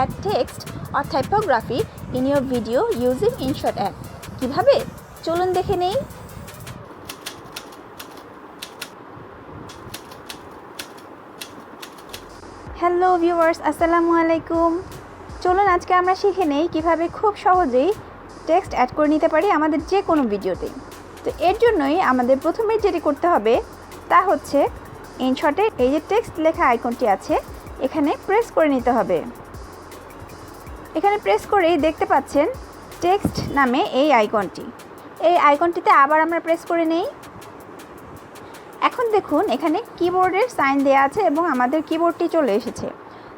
add text or typography in your video using InShot app. কিভাবে? চলুন দেখে নেই। হ্যালো ভিউয়ার্স, আসসালামু আলাইকুম। চলুন আজকে আমরা শিখে নেই কিভাবে খুব সহজেই টেক্সট অ্যাড করে নিতে পারি আমাদের যে কোনো ভিডিওতে। তো এর জন্যই আমাদের প্রথমে যেটি করতে হবে তা হচ্ছে ইনশটে এই যে টেক্সট লেখা আইকনটি আছে এখানে প্রেস করে নিতে হবে। এখানে প্রেস করেই দেখতে পাচ্ছেন টেক্সট নামে এই আইকনটিতে আবার আমরা প্রেস করে নেই। এখন দেখুন এখানে কিবোর্ডের সাইন দেওয়া আছে এবং আমাদের কিবোর্ডটি চলে এসেছে।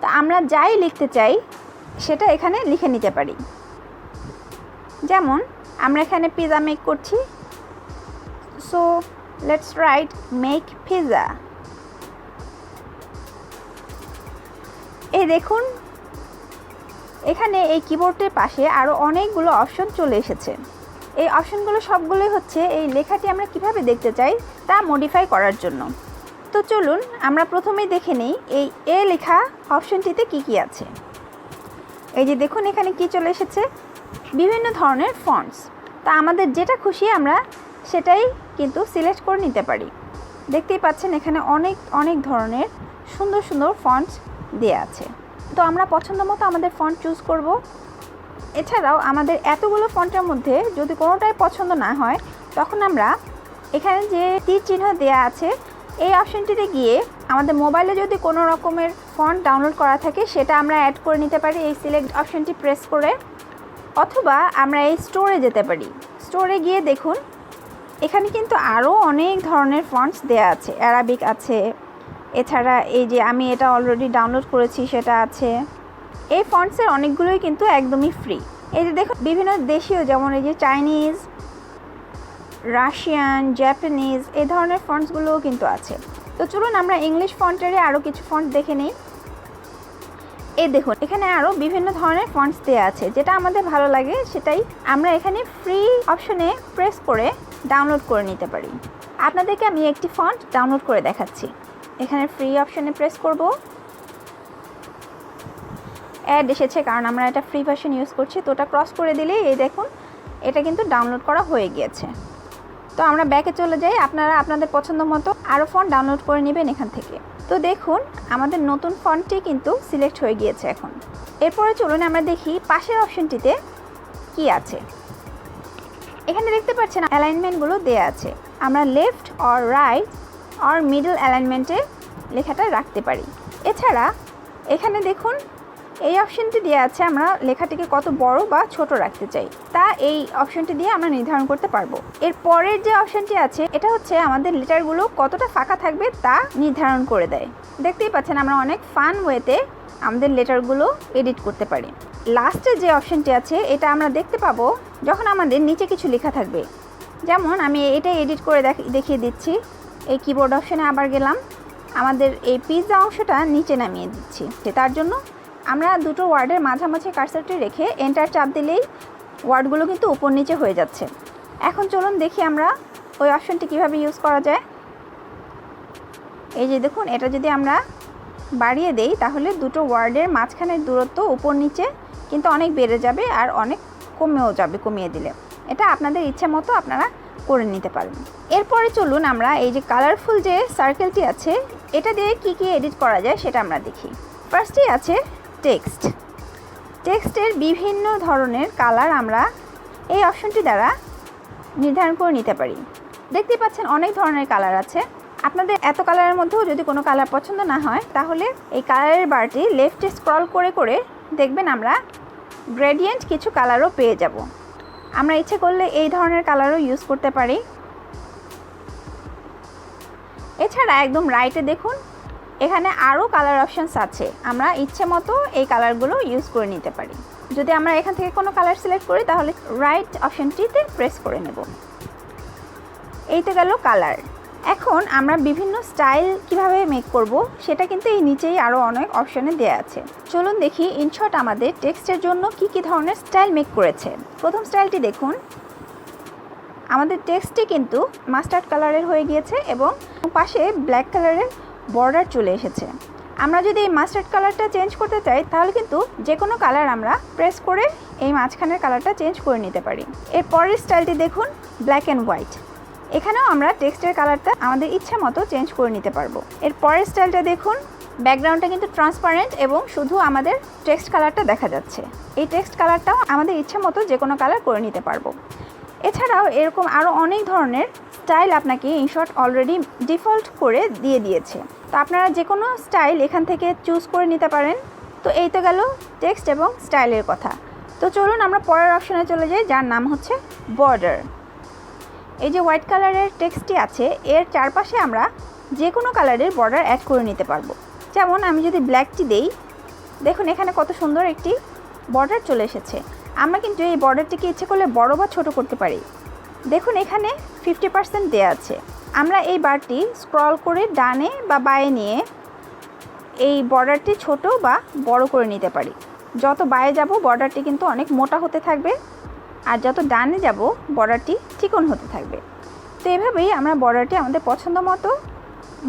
তো আমরা যাই লিখতে চাই সেটা এখানে লিখে নিতে পারি। যেমন আমরা এখানে পিৎজা মেক করছি, so let's write make pizza. এই দেখুন এখানে এই কিবোর্ডের পাশে আরও অনেকগুলো অপশন চলে এসেছে। এই অপশনগুলো সবগুলোই হচ্ছে এই লেখাটি আমরা কিভাবে দেখতে চাই তা মডিফাই করার জন্য। তো চলুন আমরা প্রথমেই দেখে নিই এই এ লেখা অপশনটিতে কি আছে। এই যে দেখুন এখানে কি চলে এসেছে, বিভিন্ন ধরনের ফন্টস। তা আমাদের যেটা খুশি আমরা সেটাই কিন্তু সিলেক্ট করে নিতে পারি। দেখতেই পাচ্ছেন এখানে অনেক ধরনের সুন্দর সুন্দর ফন্টস দেওয়া আছে। তো আমরা পছন্দ মতো আমাদের ফন্ট চুজ করব। এছাড়াও আমাদের এতগুলো ফন্টের মধ্যে যদি কোনোটাই পছন্দ না হয় তখন আমরা এখানে যে তীর চিহ্ন দেওয়া আছে এই অপশনটিতে গিয়ে আমাদের মোবাইলে যদি কোনো রকমের ফন্ট ডাউনলোড করা থাকে সেটা আমরা অ্যাড করে নিতে পারি এই সিলেক্ট অপশনটি প্রেস করে। অথবা আমরা এই স্টোরে যেতে পারি। স্টোরে গিয়ে দেখুন এখানে কিন্তু আরও অনেক ধরনের ফন্টস দেওয়া আছে, অ্যারাবিক আছে, এছাড়া এই যে আমি এটা অলরেডি ডাউনলোড করেছি সেটা আছে। এই ফন্টসের অনেকগুলোই কিন্তু একদমই ফ্রি। এই যে দেখুন বিভিন্ন দেশীয় যেমন এই যে চাইনিজ, রাশিয়ান, জাপানিজ এই ধরনের ফন্টসগুলোও কিন্তু আছে। তো চলুন আমরা ইংলিশ ফন্টেরই আরও কিছু ফন্ট দেখে নিই। এই দেখুন এখানে আরও বিভিন্ন ধরনের ফন্টস দেওয়া আছে, যেটা আমাদের ভালো লাগে সেটাই আমরা এখানে ফ্রি অপশনে প্রেস করে ডাউনলোড করে নিতে পারি। আপনাদেরকে আমি একটি ফন্ট ডাউনলোড করে দেখাচ্ছি। এখানে ফ্রি অপশনে প্রেস করব। অ্যাড এসেছে কারণ আমরা এটা ফ্রি ভার্সন ইউজ করছি। তো ওটা ক্রস করে দিলেই এই দেখুন এটা কিন্তু ডাউনলোড করা হয়ে গিয়েছে। তো আমরা ব্যাকে চলে যাই। আপনারা আপনাদের পছন্দ মতো আরও ফন্ট ডাউনলোড করে নেবেন এখান থেকে। তো দেখুন আমাদের নতুন ফন্টটি কিন্তু সিলেক্ট হয়ে গিয়েছে এখন। এরপরে চলুন আমরা দেখি পাশের অপশনটিতে কি আছে। এখানে দেখতে পাচ্ছেন অ্যালাইনমেন্টগুলো দেওয়া আছে। আমরা left or right or middle অ্যালাইনমেন্টে লেখাটা রাখতে পারি। এছাড়া এখানে দেখুন এই অপশনটি দেওয়া আছে আমরা লেখাটিকে কত বড় বা ছোট রাখতে চাই তা এই অপশনটি দিয়ে আমরা নির্ধারণ করতে পারবো। এর পরের যে অপশনটি আছে এটা হচ্ছে আমাদের লেটারগুলো কতটা ফাঁকা থাকবে তা নির্ধারণ করে দেয়। দেখতেই পাচ্ছেন আমরা অনেক ফান ওয়েতে আমাদের লেটারগুলো এডিট করতে পারি। লাস্টে যে অপশনটি আছে এটা আমরা দেখতে পাবো যখন আমাদের নিচে কিছু লেখা থাকবে। যেমন আমি এটা এডিট করে দেখিয়ে দিচ্ছি। এই কিবোর্ড অপশনে আবার গেলাম, আমাদের এই পিৎজা অংশটা নিচে নামিয়ে দিচ্ছি। তার জন্য আমরা দুটো ওয়ার্ডের মাঝামাঝি কার্সারটি রেখে এন্টার চাপ দিলেই ওয়ার্ডগুলো কিন্তু উপর নিচে হয়ে যাচ্ছে। এখন চলুন দেখি আমরা ওই অপশনটি কিভাবে ইউজ করা যায়। এই যে দেখুন এটা যদি আমরা বাড়িয়ে দেই তাহলে দুটো ওয়ার্ডের মাঝখানের দূরত্ব উপর নিচে কিন্তু অনেক বেড়ে যাবে আর অনেক কমেও যাবে কমিয়ে দিলে। এটা আপনাদের ইচ্ছে মতো আপনারা করে নিতে পারেন। এরপরে চলুন আমরা এই যে কালারফুল যে সার্কেলটি আছে এটা দিয়ে কি এডিট করা যায় সেটা আমরা দেখি। ফার্স্টে আছে টেক্সটের বিভিন্ন ধরনের কালার আমরা এই অপশনটি দ্বারা নির্ধারণ করে নিতে পারি। দেখতে পাচ্ছেন অনেক ধরনের কালার আছে। আপনাদের এত কালারের মধ্যেও যদি কোনো কালার পছন্দ না হয় তাহলে এই কালারের বারটি লেফটে স্ক্রল করে করে দেখবেন আমরা গ্রেডিয়েন্ট কিছু কালারও পেয়ে যাব। আমরা ইচ্ছে করলে এই ধরনের কালারও ইউজ করতে পারি। এছাড়া একদম রাইটে দেখুন এখানে আরও কালার অপশানস আছে, আমরা ইচ্ছে মতো এই কালারগুলো ইউজ করে নিতে পারি। যদি আমরা এখান থেকে কোনো কালার সিলেক্ট করি তাহলে রাইট অপশানটিতে প্রেস করে নেব। এই তো গেল কালার। এখন আমরা বিভিন্ন স্টাইল কিভাবে মেক করব সেটা কিন্তু এই নিচেই আরও অনেক অপশানে দেওয়া আছে। চলুন দেখি ইনশট আমাদের টেক্সটের জন্য কি ধরনের স্টাইল মেক করেছে। প্রথম স্টাইলটি দেখুন, আমাদের টেক্সটটি কিন্তু মাস্টার্ড কালারের হয়ে গিয়েছে এবং পাশে ব্ল্যাক কালারের বর্ডার চলে এসেছে। আমরা যদি এই মাস্টার্ড কালারটা চেঞ্জ করতে চাই তাহলে কিন্তু যে কোনো কালার আমরা প্রেস করে এই মাঝখানের কালারটা চেঞ্জ করে নিতে পারি। এর পরের স্টাইলটি দেখুন, ব্ল্যাক অ্যান্ড হোয়াইট। এখানেও আমরা টেক্সটের কালারটা আমাদের ইচ্ছা মতো চেঞ্জ করে নিতে পারবো। এর পরের স্টাইলটা দেখুন, ব্যাকগ্রাউন্ডটা কিন্তু ট্রান্সপারেন্ট এবং শুধু আমাদের টেক্সট কালারটা দেখা যাচ্ছে। এই টেক্সট কালারটাও আমাদের ইচ্ছা মতো যে কোনো কালার করে নিতে পারবো। এছাড়াও এরকম আরও অনেক ধরনের স্টাইল আপনাকে ইনশট অলরেডি ডিফল্ট করে দিয়ে দিয়েছে। তো আপনারা যে কোনো স্টাইল এখান থেকে চুজ করে নিতে পারেন। তো এই তো গেল টেক্সট এবং স্টাইলের কথা। তো চলুন আমরা পরের অপশনে চলে যাই, যার নাম হচ্ছে বর্ডার। এই যে হোয়াইট কালারের টেক্সটটি আছে, এর চারপাশে আমরা যে কোনো কালারের বর্ডার অ্যাড করে নিতে পারবো। যেমন আমি যদি ব্ল্যাকটি দেই, দেখুন এখানে কত সুন্দর একটি বর্ডার চলে এসেছে। আমরা কিন্তু এই বর্ডারটিকে ইচ্ছে করলে বড় বা ছোট করতে পারি। দেখুন এখানে 50% দেওয়া আছে। আমরা এই বারটি স্ক্রল করে ডানে বা বাঁয়ে নিয়ে এই বর্ডারটি ছোট বা বড় করে নিতে পারি। যত বাঁয়ে যাব বর্ডারটি কিন্তু অনেক মোটা হতে থাকবে, আর যত ডানে যাব বর্ডারটি চিকন হতে থাকবে। তো এভাবেই আমরা বর্ডারটি আমাদের পছন্দ মতো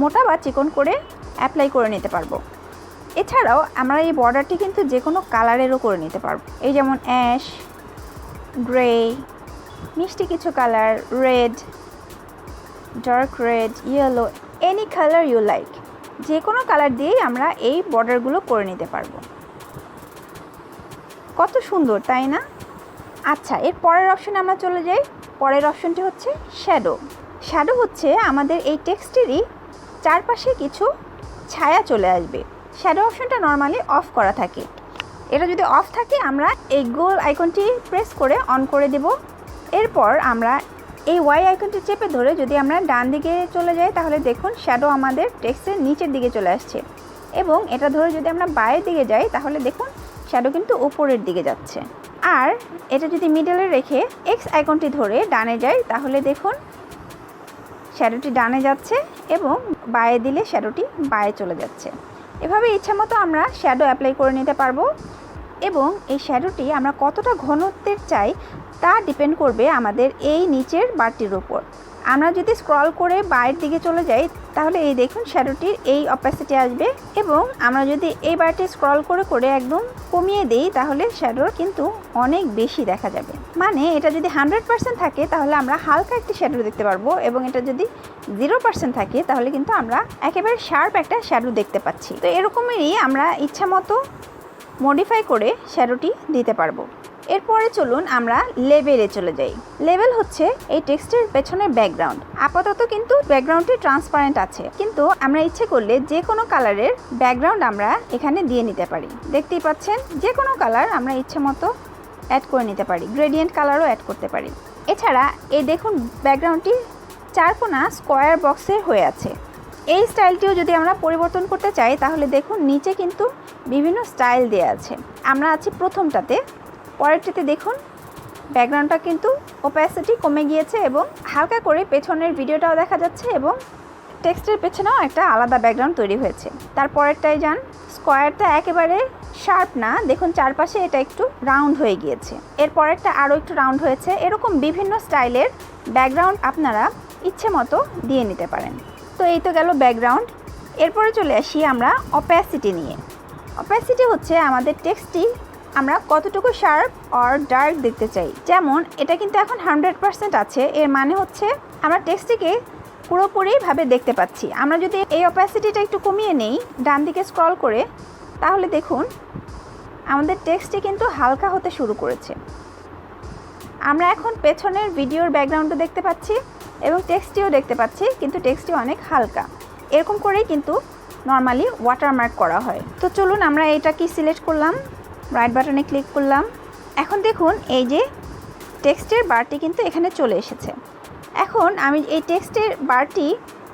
মোটা বা চিকন করে অ্যাপ্লাই করে নিতে পারবো। এছাড়াও আমরা এই বর্ডারটি কিন্তু যে কোনো কালারেরও করে নিতে পারবো। এই যেমন অ্যাশ, গ্রে, মিষ্টি কিছু colour, red, dark red, yellow, any colour you like, যে কোনো কালার দিয়েই আমরা এই বর্ডারগুলো করে নিতে পারবো। কত সুন্দর, তাই না? আচ্ছা, এর পরের অপশনে আমরা চলে যাই। পরের অপশনটি হচ্ছে শ্যাডো। শ্যাডো হচ্ছে আমাদের এই টেক্সটেরই চারপাশে কিছু ছায়া চলে আসবে। শ্যাডো অপশনটা নর্মালি অফ করা থাকে। এটা যদি অফ থাকে আমরা এই গোল আইকনটি প্রেস করে অন করে দেব। এরপর আমরা এই ওয়াই আইকনটি চেপে ধরে যদি আমরা ডান দিকে চলে যাই তাহলে দেখুন শ্যাডো আমাদের টেক্সটের নিচের দিকে চলে আসছে, এবং এটা ধরে যদি আমরা বাঁয়ের দিকে যাই তাহলে দেখুন শ্যাডো কিন্তু উপরের দিকে যাচ্ছে। আর এটা যদি মিডলে রেখে এক্স আইকনটি ধরে ডানে যাই তাহলে দেখুন শ্যাডোটি ডানে যাচ্ছে এবং বাঁয়ে দিলে শ্যাডোটি বাঁয়ে চলে যাচ্ছে। এভাবে ইচ্ছামতো আমরা শ্যাডো অ্যাপ্লাই করে নিতে পারবো, এবং এই শ্যাডোটি আমরা কতটা ঘনত্বের চাই তা ডিপেন্ড করবে আমাদের এই নিচের বারটির উপর। আমরা যদি স্ক্রল করে বাঁয়ের দিকে চলে যাই তাহলে এই দেখুন শ্যাডোটির এই অপাসিটি আসবে, এবং আমরা যদি এই বারটি স্ক্রল করে করে একদম কমিয়ে দিই তাহলে শ্যাডোর কিন্তু অনেক বেশি দেখা যাবে। মানে এটা যদি 100% থাকে তাহলে আমরা হালকা একটি শ্যাডো দেখতে পারবো, এবং এটা যদি 0% থাকে তাহলে কিন্তু আমরা একেবারে শার্প একটা শ্যাডো দেখতে পাচ্ছি। তো এরকমেরই আমরা ইচ্ছা মতো মডিফাই করে শ্যাডোটি দিতে পারবো। এরপরে চলুন আমরা লেবেলে চলে যাই। লেবেল হচ্ছে এই টেক্সটের পেছনের ব্যাকগ্রাউন্ড। আপাতত কিন্তু ব্যাকগ্রাউন্ডটি ট্রান্সপারেন্ট আছে, কিন্তু আমরা ইচ্ছে করলে যে কোনো কালারের ব্যাকগ্রাউন্ড আমরা এখানে দিয়ে নিতে পারি। দেখতেই পাচ্ছেন যে কোনো কালার আমরা ইচ্ছে মতো অ্যাড করে নিতে পারি, গ্রেডিয়েন্ট কালারও অ্যাড করতে পারি। এছাড়া এই দেখুন ব্যাকগ্রাউন্ডটি চারকোনা স্কোয়ার বক্সের হয়ে আছে। এই স্টাইলটিও যদি আমরা পরিবর্তন করতে চাই তাহলে দেখুন নিচে কিন্তু বিভিন্ন স্টাইল দেওয়া আছে। আমরা আছি প্রথমটাতে, পরেরটিতে দেখুন ব্যাকগ্রাউন্ডটা কিন্তু ওপাসিটি কমে গিয়েছে এবং হালকা করে পেছনের ভিডিওটাও দেখা যাচ্ছে, এবং টেক্সটের পেছনেও একটা আলাদা ব্যাকগ্রাউন্ড তৈরি হয়েছে। তারপরেরটাই যান, স্কোয়ারটা একেবারে শার্প না, দেখুন চারপাশে এটা একটু রাউন্ড হয়ে গিয়েছে। এরপরেরটা আরও একটু রাউন্ড হয়েছে। এরকম বিভিন্ন স্টাইলের ব্যাকগ্রাউন্ড আপনারা ইচ্ছে মতো দিয়ে নিতে পারেন। তো এই তো গেল ব্যাকগ্রাউন্ড। এরপরে চলে আসি আমরা অপাসিটি নিয়ে। অপাসিটি হচ্ছে আমাদের টেক্সটটি আমরা কতটুকু শার্প আর ডার্ক দেখতে চাই। যেমন এটা কিন্তু এখন 100% আছে, এর মানে হচ্ছে আমরা টেক্সটটিকে পুরোপুরিভাবে দেখতে পাচ্ছি। আমরা যদি এই অপাসিটিটা একটু কমিয়ে নেই ডান দিকে স্ক্রল করে তাহলে দেখুন আমাদের টেক্সটটি কিন্তু হালকা হতে শুরু করেছে। আমরা এখন পেছনের ভিডিওর ব্যাকগ্রাউন্ডও দেখতে পাচ্ছি এবং টেক্সটটিও দেখতে পাচ্ছি, কিন্তু টেক্সটটি অনেক হালকা। এরকম করেই কিন্তু নর্মালি ওয়াটারমার্ক করা হয়। তো চলুন আমরা এটা কি সিলেক্ট করলাম, রাইট বাটনে ক্লিক করলাম। এখন দেখুন এই যে টেক্সটের বারটি কিন্তু এখানে চলে এসেছে। এখন আমি এই টেক্সটের বারটি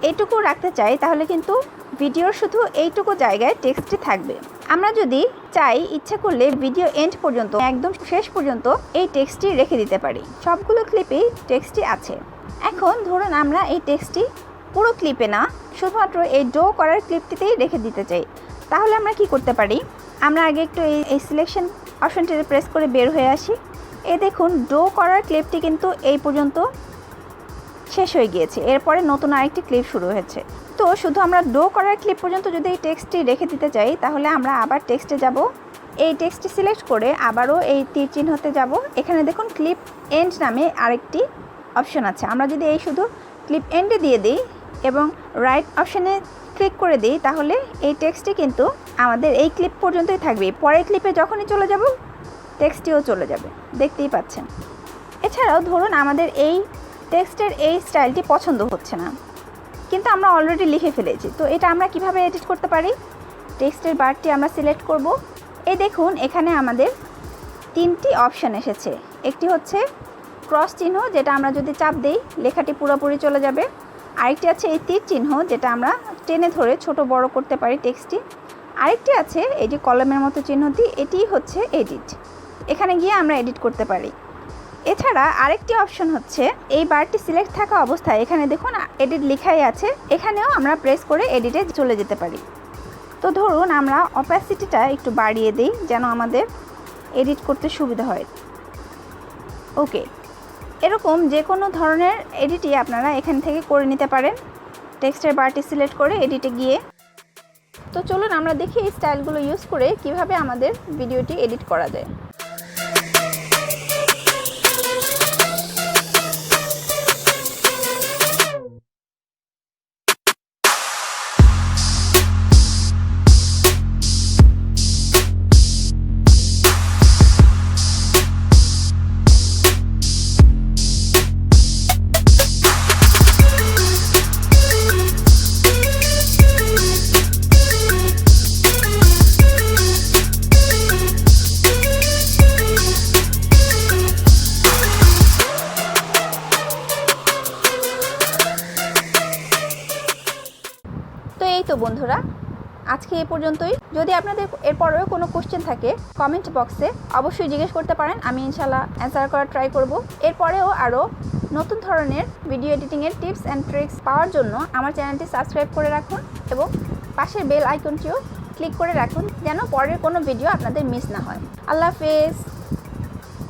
এইটুকু রাখতে চাই তাহলে কিন্তু ভিডিওর শুধু এইটুকু জায়গায় টেক্সটটি থাকবে। আমরা যদি চাই ইচ্ছে করলে ভিডিও এন্ড পর্যন্ত একদম শেষ পর্যন্ত এই টেক্সটটি রেখে দিতে পারি। সবগুলো ক্লিপেই টেক্সটটি আছে। এখন ধরুন আমরা এই টেক্সটটি পুরো ক্লিপে না, শুধুমাত্র এই ড্র করার ক্লিপটিতেই রেখে দিতে চাই। তাহলে আমরা কি করতে পারি, আমরা আগে একটু এই সিলেকশন অপশনটিতে প্রেস করে বের হয়ে আসি। এই দেখুন ড্র করার ক্লিপটি কিন্তু এই পর্যন্ত শেষ হয়ে গিয়েছে, এরপরে নতুন আরেকটি ক্লিপ শুরু হয়েছে। তো শুধু আমরা ডো করার ক্লিপ পর্যন্ত যদি এই টেক্সটটি রেখে দিতে চাই, তাহলে আমরা আবার টেক্সটে যাব। এই টেক্সটটি সিলেক্ট করে আবারও এই তীর চিহ্নতে যাব। এখানে দেখুন ক্লিপ এন্ড নামে আরেকটি অপশন আছে। আমরা যদি এই শুধু ক্লিপ এন্ডে দিয়ে দিই এবং রাইট অপশানে ক্লিক করে দিই, তাহলে এই টেক্সটটি কিন্তু আমাদের এই ক্লিপ পর্যন্তই থাকবে। পরের ক্লিপে যখনই চলে যাব টেক্সটটিও চলে যাবে, দেখতেই পাচ্ছেন। এছাড়াও ধরুন আমাদের এই টেক্সটের এই স্টাইলটি পছন্দ হচ্ছে না, কিন্তু আমরা অলরেডি লিখে ফেলেছি। তো এটা আমরা কিভাবে এডিট করতে পারি? টেক্সটের বারটি আমরা সিলেক্ট করব। এই দেখুন এখানে আমাদের 3টি অপশান এসেছে। একটি হচ্ছে ক্রস চিহ্ন, যেটা আমরা যদি চাপ দিই লেখাটি পুরোপুরি চলে যাবে। আরেকটি আছে এই তীর চিহ্ন, যেটা আমরা টেনে ধরে ছোট বড় করতে পারি টেক্সটটি। আরেকটি আছে এই যে কলমের মতো চিহ্নটি, এটি হচ্ছে এডিট। এখানে গিয়ে আমরা এডিট করতে পারি। এছাড়া আরেকটি অপশন হচ্ছে এই বারটি সিলেক্ট থাকা অবস্থায় এখানে দেখুন এডিট লেখাই আছে, এখানেও আমরা প্রেস করে এডিটে চলে যেতে পারি। তো ধরুন আমরা অপাসিটিটা একটু বাড়িয়ে দিই যেন আমাদের এডিট করতে সুবিধা হয়। ওকে, এরকম যে কোনো ধরনের এডিটই আপনারা এখান থেকে করে নিতে পারেন টেক্সটের বারটি সিলেক্ট করে এডিটে গিয়ে। তো চলুন আমরা দেখি এই স্টাইলগুলো ইউজ করে কিভাবে আমাদের ভিডিওটি এডিট করা যায়। তো এই তো বন্ধুরা, আজকে এই পর্যন্তই। যদি আপনাদের এরপরেও কোনো কোশ্চেন থাকে কমেন্ট বক্সে অবশ্যই জিজ্ঞেস করতে পারেন, আমি ইনশাল্লাহ অ্যান্সার করার ট্রাই করব। এরপরেও আরও নতুন ধরনের ভিডিও এডিটিংয়ের টিপস অ্যান্ড ট্রিক্স পাওয়ার জন্য আমার চ্যানেলটি সাবস্ক্রাইব করে রাখুন এবং পাশের বেল আইকনটিও ক্লিক করে রাখুন যেন পরের কোনো ভিডিও আপনাদের মিস না হয়। আল্লাহ হাফেজ।